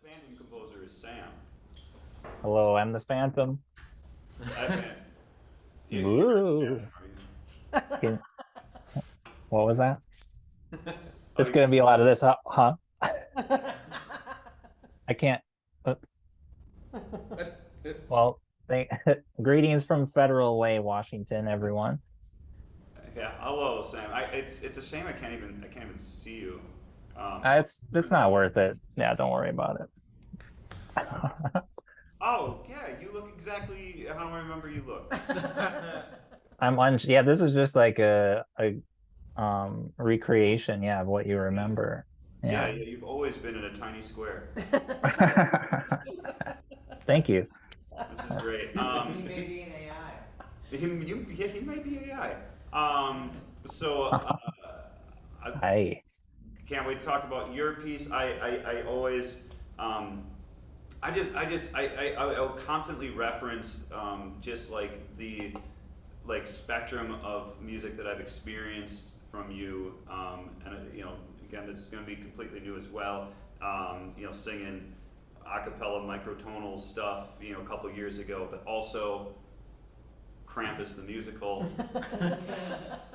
Phantom composer is Sam. Hello, I'm the Phantom. You're Woo. Can- What was that? Oh, It's gonna be a lot of this, huh? I can't. uh, Well, thank, greetings from Federal Way, Washington, everyone. yeah. Hello, Sam. It's a shame I can't even see you. It's not worth it. Yeah, don't worry about it. Oh, yeah. You look exactly how I remember you look. Yeah, this is just like a recreation, yeah, of what you Yeah. remember. Yeah, Yeah. yeah. You've always been in a tiny square. Thank you. This is great. He may be an AI. Yeah, he might be AI. So I Hi. can't wait to talk about your piece. I always, um, I'll constantly reference just like the like spectrum of music that I've experienced from you, and again, this is going to be completely new as well. Singing a cappella microtonal stuff, a couple years ago, but also Krampus the musical.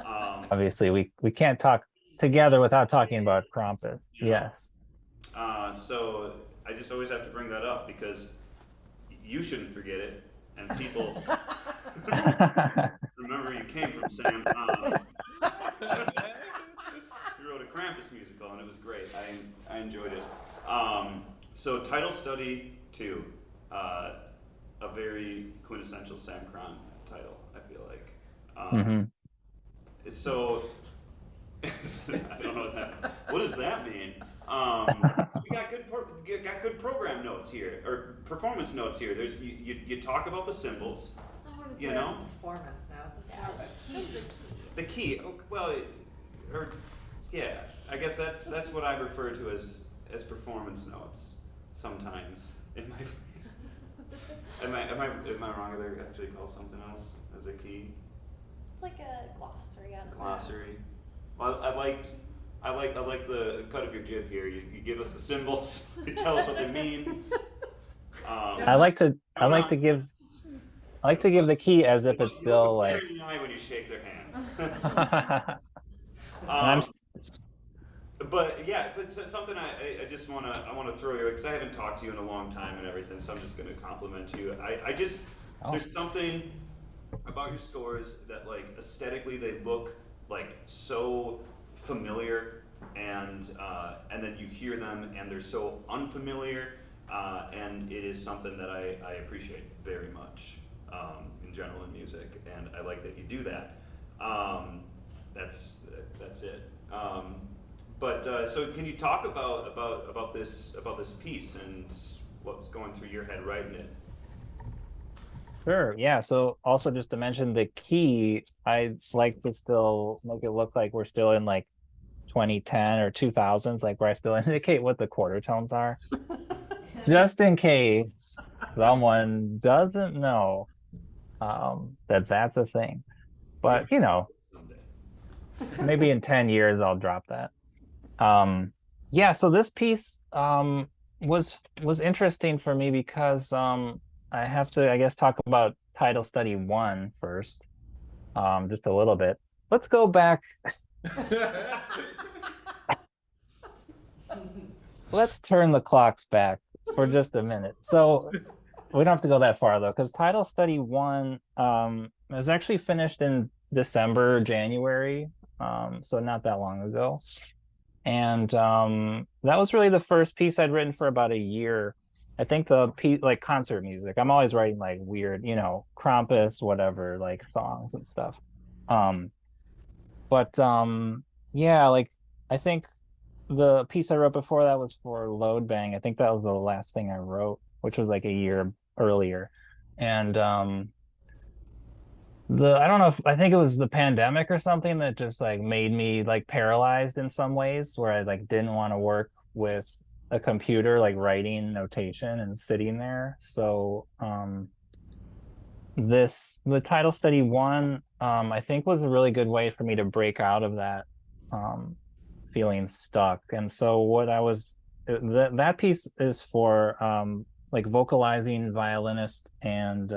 um, Obviously, we can't talk together without talking about Krampus. you know, Yes. so I just always have to bring that up because you shouldn't forget it, and people remember where you came from, Sam. You wrote a Krampus musical, and it was great. I enjoyed it. So Tidal Study 2, a very quintessential Sam Krahn title, I feel like. hmm So I don't know what does that mean. We got got good program notes here or performance notes here. There's you talk about the symbols, I wouldn't you say know, it's performance now. That's the key. the key. Well, or yeah, I guess that's what I refer to as performance notes. Sometimes it might. Am I wrong? Are they actually called something else as a key? It's like a glossary on Glossary. Well, I like the cut of your jib here. You give us the symbols. You tell us what they mean. I like to I like to give the key as if it's You look still them like straight in the eye when you shake their hand. and I'm um, but yeah, but something I just I wanna throw you because I haven't talked to you in a long time and everything, so I'm just gonna compliment you. I just oh there's something about your scores that like aesthetically they look like so familiar and then you hear them and they're so unfamiliar and it is something that I appreciate very much in general in music and I like that you do that. That's it. But so can you talk about this piece and what's going through your head writing it? sure. Yeah. So also just to mention the key, I like to still make it look like we're still in like 2010 or 2000s, like where I still indicate what the quarter tones are, just in case someone doesn't know that that's a thing. Maybe But someday. maybe in 10 years I'll drop that. Yeah, so this piece was interesting for me because I have to, I guess, talk about Title Study 1 first, just a little bit. Let's go back. Let's turn the clocks back for just a minute. So we don't have to go that far though, because Title Study 1 was actually finished in December, January, so not that long ago. And that was really the first piece I'd written for about a year. I think the piece, like concert music, I'm always writing like weird, Krampus, whatever, like songs and stuff. Um, but yeah, like I think the piece I wrote before that was for Load Bang. I think that was the last thing I wrote, which was like a year earlier. And I don't know if I think it was the pandemic or something that just like made me like paralyzed in some ways where I like didn't want to work with a computer like writing notation and sitting there. So the Title Study 1 I think was a really good way for me to break out of that um feeling stuck. And so what I was that piece is for like vocalizing, violinist, and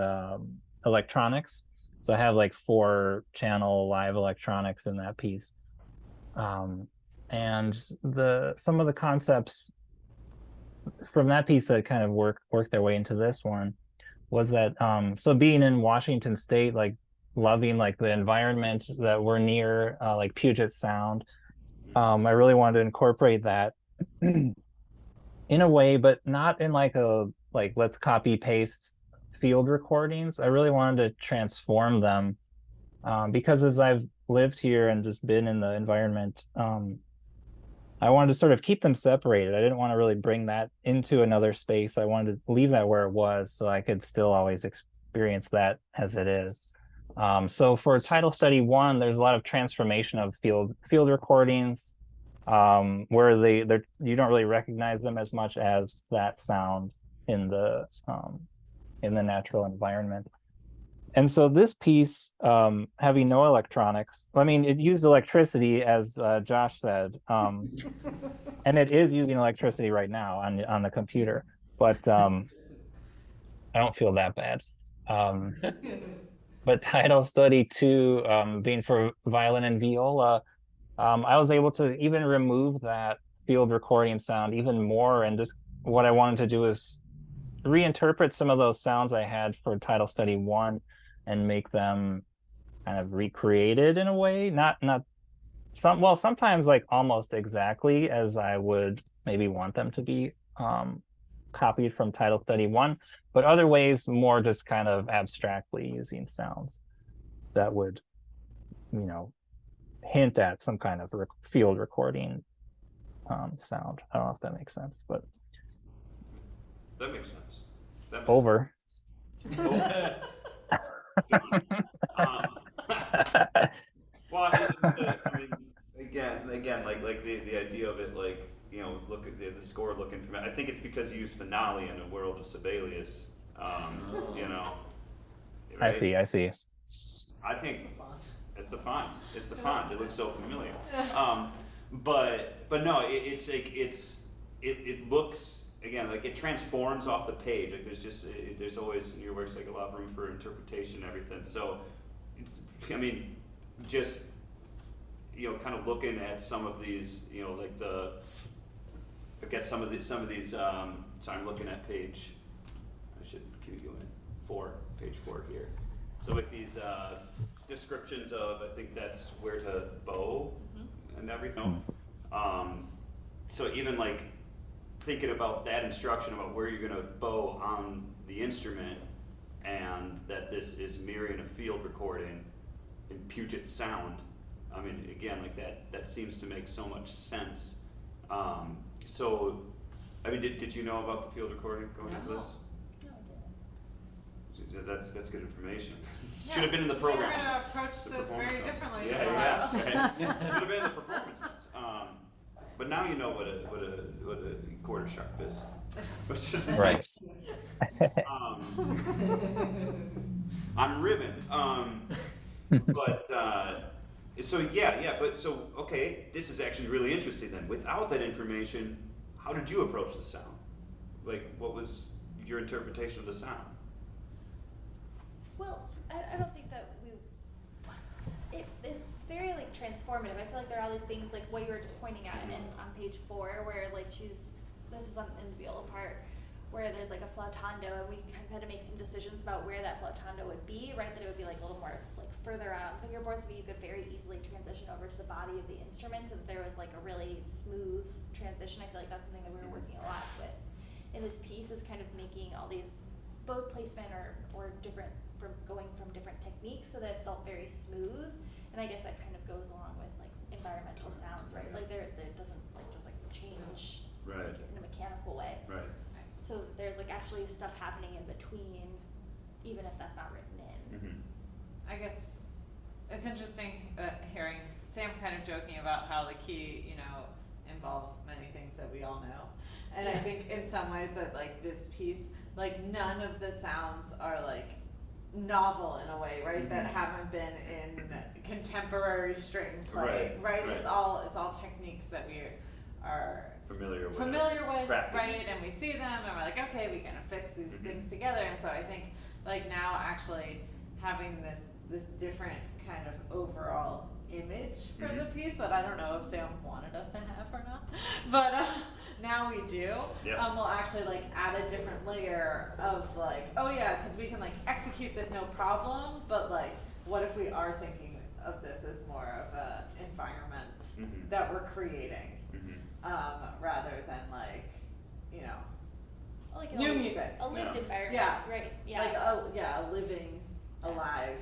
electronics. So I have like 4-channel live electronics in that piece. And some of the concepts from that piece that kind of work their way into this one was that so being in Washington State, like loving like the environment that we're near, like Puget Sound, I really wanted to incorporate that in a way, but not in like a like let's copy paste field recordings. I really wanted to transform them because as I've lived here and just been in the environment, I wanted to sort of keep them separated. I didn't want to really bring that into another space. I wanted to leave that where it was so I could still always experience that as it is. So for Tidal Study 1, there's a lot of transformation of field recordings where you don't really recognize them as much as that sound in the natural environment. And so this piece, having no electronics, I mean, it used electricity, as Josh said, and it is using electricity right now on the computer, but I don't feel that bad. But Tidal Study 2, being for violin and viola, I was able to even remove that field recording sound even more, and just what I wanted to do is reinterpret some of those sounds I had for Tidal Study 1 and make them kind of recreated in a way, not sometimes like almost exactly as I would maybe want them to be copied from Tidal Study 1, but other ways more just kind of abstractly using sounds that would, hint at some kind of field recording sound. I don't know if that makes sense, but That makes sense. over. Well, I mean, again, like the idea of it, like, look at the score looking for. I think it's because you use finale in a world of Sibelius. Right? I see. I think it's the font. It's the font. It looks so familiar. But no, it's like it looks. Again, like it transforms off the page. Like there's always in your works like a lot of room for interpretation and everything. So, just kind of looking at some of these, like some of these. So I'm looking at page. I should keep going. Page 4 here. So with these descriptions of, I think that's where to bow and everything. So even like thinking about that instruction about where you're going to bow on the instrument, and that this is mirroring a field recording in Puget Sound. I mean, again, like that seems to make so much sense. So, I mean, did you know about the field recording going into this? No, I didn't. That's good information. Should have been in the program. We're going to approach this very notes. differently. Yeah. Right. Should have been in the performance notes. But now you know what a quarter sharp is, which is Right. On ribbon. But okay, this is actually really interesting then. Without that information, how did you approach the sound? Like, what was your interpretation of the sound? Well, I don't think that it's very like transformative. I feel like there are all these things like what you were just pointing at on page 4, where like this is in the viola part, where there's like a flautando, and we kind of had to make some decisions about where that flautando would be, right? That it would be like a little more like further out on the fingerboard, so that you could very easily transition over to the body of the instrument, so that there was like a really smooth transition. I feel like that's something that we were working a lot with in this piece, is kind of making all these both placement or different from going from different techniques, so that it felt very smooth. And I guess that kind of goes along with like environmental sounds, right? Like there doesn't like just like change Right. in a mechanical way. Right. So there's like actually stuff happening in between, even if that's not written in. Mm-hmm. I guess it's interesting hearing Sam kind of joking about how the key, involves many things that we all know. And I think in some ways that like this piece, like none of the sounds are like novel in a way, right? That haven't been in contemporary string play, right? It's all techniques that we are familiar with right? practices. And we see them, and we're like, okay, we can fix these things together. And so I think like now actually having this different kind of overall image for the piece that I don't know if Sam wanted us to have or not, but now we do. Yeah. We'll actually like add a different layer of like, oh yeah, because we can like execute this no problem, but like, what if we are thinking of this as more of a environment that we're creating, rather than like, you know, Like new music, a lived environment. Yeah. Right. Yeah. like a living, alive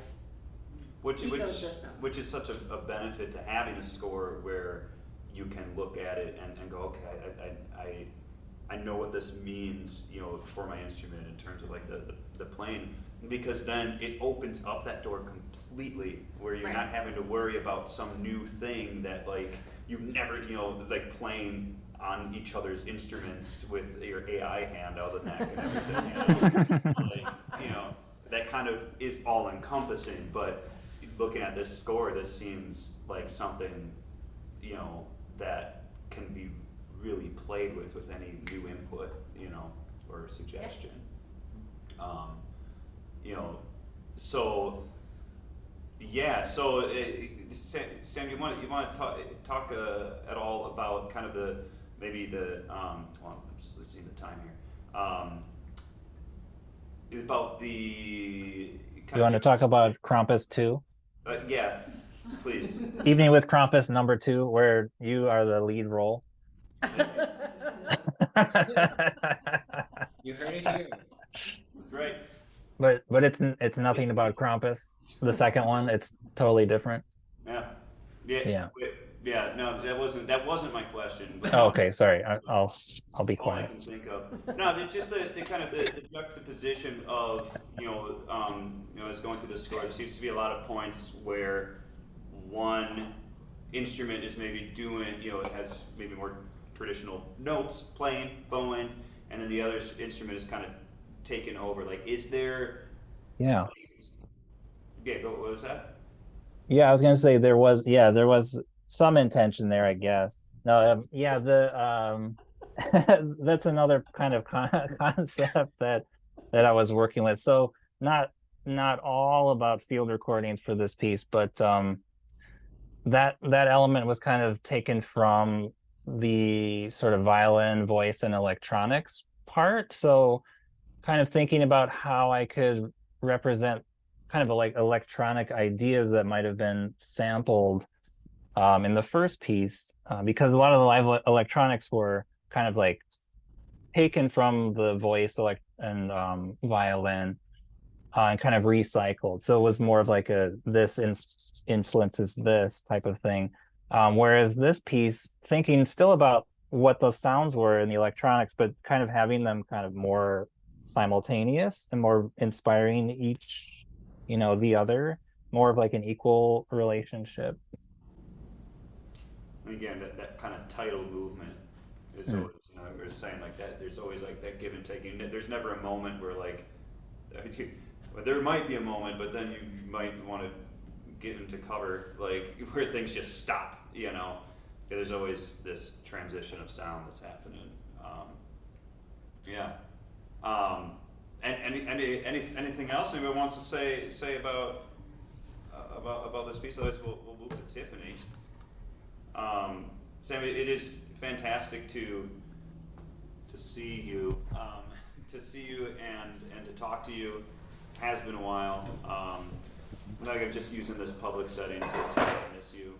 Which ecosystem. is such a benefit to having a score where you can look at it and go, okay, I know what this means, you know, for my instrument in terms of like the playing, because then it opens up that door completely where you're not having to worry about some new thing that like you've never, you know, like playing on each other's instruments with your AI hand out of the neck and everything. Like, you know, that kind of is all encompassing, but looking at this score, this seems like something, you know, that can be really played with any new input, you know, or suggestion. You know, so yeah. So Sam, you want to talk at all about kind of maybe the well, let's see the time here. About the. You want to talk about Krampus 2? Yeah, please. Evening with Krampus #2, where you are the lead role. You heard it here. Right. But it's nothing about Krampus. The second one, it's totally different. Yeah. No, that wasn't my question. But Oh, okay, sorry. I'll be all I quiet. can think of. No, it's just the kind of the juxtaposition of as going through the score, there seems to be a lot of points where one instrument is maybe doing, it has maybe more traditional notes, playing, bowing, and then the other instrument is kind of taken over. Like, is there? Yeah. Yeah. What was that? Yeah, I was gonna say there was some intention there, I guess. No, that's another kind of concept that I was working with. So not all about field recordings for this piece, but that element was kind of taken from the sort of violin, voice, and electronics part. So kind of thinking about how I could represent kind of like electronic ideas that might have been sampled in the first piece, because a lot of the live electronics were kind of like taken from the voice and violin and kind of recycled. So it was more of like this influences this type of thing. Whereas this piece, thinking still about what those sounds were in the electronics, but kind of having them kind of more simultaneous and more inspiring each, the other, more of like an equal relationship. Again, that kind of tidal movement is always, we're saying like that. There's always like that give and take. There's never a moment where like, well, there might be a moment, but then you might want to get into cover, like where things just stop. There's always this transition of sound that's happening. And anything else anybody wants to say about this piece? Otherwise, we'll move to Tiffany. Sam, it is fantastic to see you, and to talk to you. Has been a while. Like I'm just using this public setting to miss you.